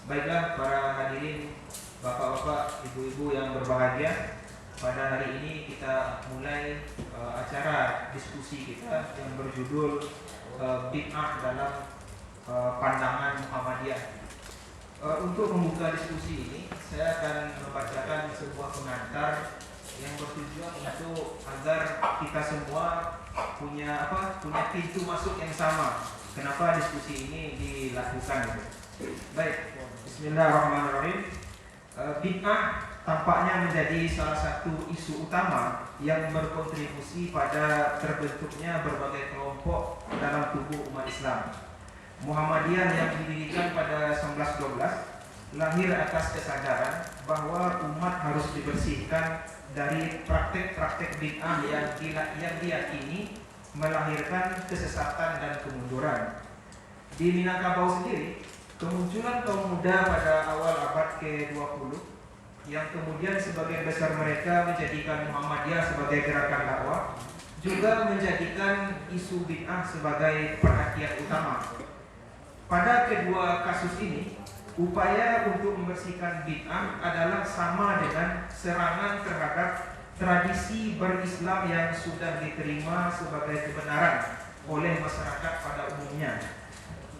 Baiklah para hadirin, bapak-bapak, ibu-ibu yang berbahagia, pada hari ini kita mulai acara diskusi kita yang berjudul bid'ah dalam pandangan Muhammadiyah. Untuk membuka diskusi ini, saya akan membacakan sebuah pengantar yang bertujuan untuk agar kita semua punya pintu masuk yang sama. Kenapa diskusi ini dilakukan? Baik, Bismillahirrahmanirrahim. Bid'ah tampaknya menjadi salah satu isu utama yang berkontribusi pada terbentuknya berbagai kelompok dalam tubuh umat Islam. Muhammadiyah yang didirikan pada 1912 lahir atas kesadaran bahwa umat harus dibersihkan dari praktek-praktek bid'ah yang diyakini melahirkan kesesatan dan kemunduran. Di Minangkabau sendiri, kemunculan kaum muda pada awal abad ke-20 yang kemudian sebagian besar mereka menjadikan Muhammadiyah sebagai gerakan dakwah juga menjadikan isu bid'ah sebagai perhatian utama. Pada kedua kasus ini, upaya untuk membersihkan bid'ah adalah sama dengan serangan terhadap tradisi berislam yang sudah diterima sebagai kebenaran oleh masyarakat pada umumnya.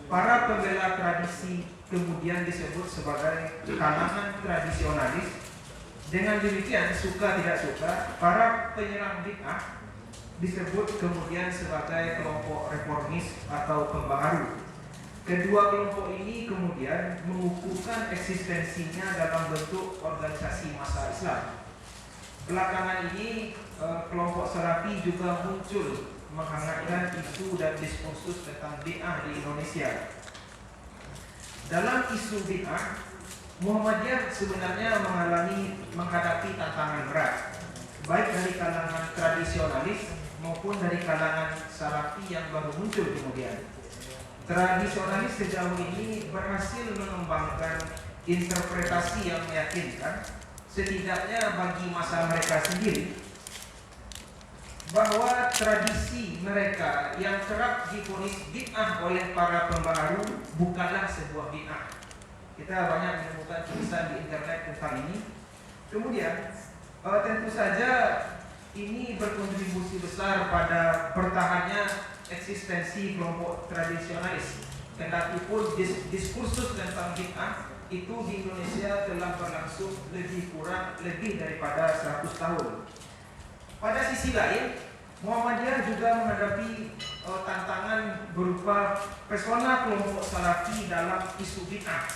Para pembela tradisi kemudian disebut sebagai kalangan tradisionalis. Dengan demikian, suka tidak suka, para penyerang bid'ah disebut kemudian sebagai kelompok reformis atau pembaharu. Kedua kelompok ini kemudian mengukuhkan eksistensinya dalam bentuk organisasi massa Islam. Belakangan ini kelompok Salafi juga muncul menghangatkan isu dan diskursus tentang bid'ah di Indonesia. Dalam isu bid'ah, Muhammadiyah sebenarnya menghadapi tantangan berat, baik dari kalangan tradisionalis maupun dari kalangan Salafi yang baru muncul kemudian. Tradisionalis sejauh ini berhasil mengembangkan interpretasi yang meyakinkan, setidaknya bagi masa mereka sendiri, bahwa tradisi mereka yang kerap divonis bid'ah oleh para pembaharu bukanlah sebuah bid'ah. Kita banyak menemukan tulisan di internet tentang ini. Kemudian tentu saja ini berkontribusi besar pada bertahannya eksistensi kelompok tradisionalis. Kendati pun diskursus tentang bid'ah itu di Indonesia telah berlangsung lebih daripada 100 tahun. Pada sisi lain, Muhammadiyah juga menghadapi tantangan berupa pesona kelompok Salafi dalam isu bid'ah.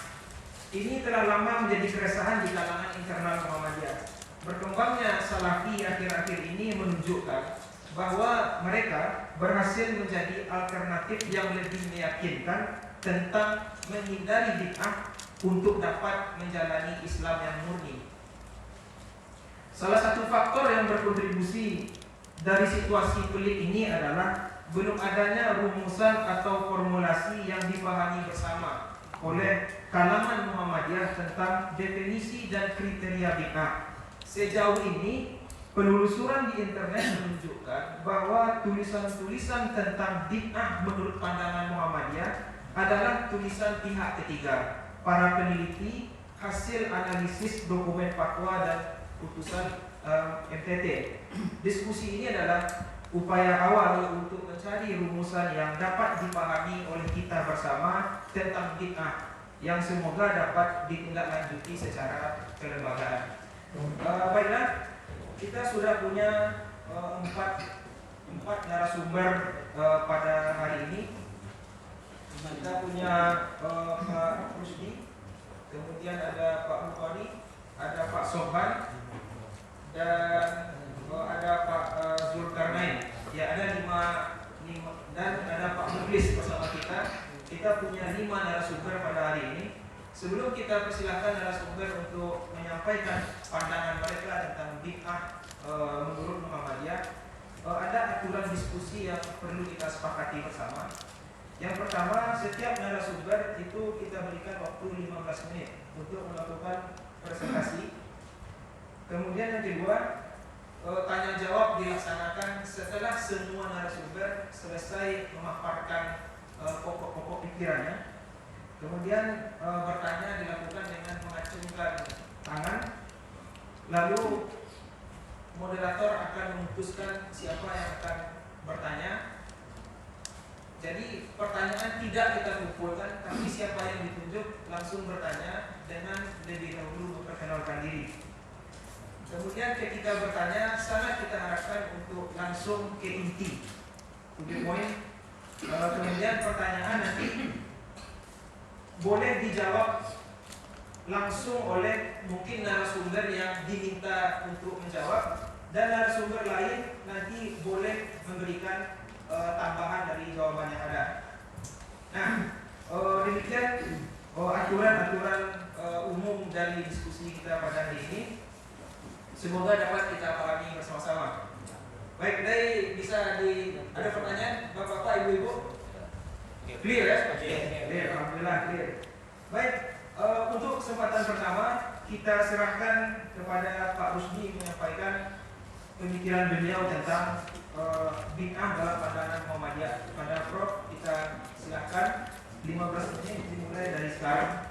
Ini telah lama menjadi keresahan di kalangan internal Muhammadiyah. Berkembangnya Salafi akhir-akhir ini menunjukkan bahwa mereka berhasil menjadi alternatif yang lebih meyakinkan tentang menghindari bid'ah untuk dapat menjalani Islam yang murni. Salah satu faktor yang berkontribusi dari situasi pelik ini adalah belum adanya rumusan atau formulasi yang dipahami bersama oleh kalangan Muhammadiyah tentang definisi dan kriteria bid'ah. Sejauh ini, penelusuran di internet menunjukkan bahwa tulisan-tulisan tentang bid'ah menurut pandangan Muhammadiyah adalah tulisan pihak ketiga, para peneliti, hasil analisis dokumen fatwa dan putusan MTT. Diskusi ini adalah upaya awal untuk mencari rumusan yang dapat dipahami oleh kita bersama tentang bid'ah yang semoga dapat ditindaklanjuti secara kelembagaan. Baiklah, kita sudah punya empat narasumber pada hari ini. Kita punya Pak Rusdi, kemudian ada Pak Bukhari, ada Pak Sobhan, dan ada Pak Zulkarnain. Ya, ada lima dan ada Pak Muklis bersama kita. Kita punya 5 narasumber pada hari ini. Sebelum kita persilahkan narasumber untuk menyampaikan pandangan mereka tentang bid'ah menurut Muhammadiyah, ada aturan diskusi yang perlu kita sepakati bersama. Yang pertama, setiap narasumber itu kita berikan waktu 15 menit untuk melakukan presentasi. Kemudian yang kedua, tanya jawab dilaksanakan setelah semua narasumber selesai memaparkan pokok-pokok pikirannya. Kemudian bertanya dilakukan Lalu moderator akan memutuskan siapa yang akan bertanya. Jadi pertanyaan tidak kita kumpulkan, tapi siapa yang ditunjuk langsung bertanya dengan lebih dahulu memperkenalkan diri. Kemudian ketika bertanya, sangat kita harapkan untuk langsung ke inti, to the point. Kemudian pertanyaan nanti boleh dijawab langsung oleh mungkin narasumber yang diminta untuk menjawab, dan narasumber lain nanti boleh memberikan tambahan dari jawaban yang ada. Nah, demikian aturan-aturan umum dari diskusi kita pada hari ini. Semoga dapat kita pahami bersama-sama. Baik, dari ada pertanyaan Bapak-bapak, Ibu-ibu? Clear ya? Clear, alhamdulillah clear. Baik, untuk kesempatan pertama kita serahkan kepada Pak Rusdi menyampaikan pemikiran beliau tentang bid'ah dalam pandangan Muhammadiyah. Kepada Prof kita silakan, 15 menit dimulai dari sekarang.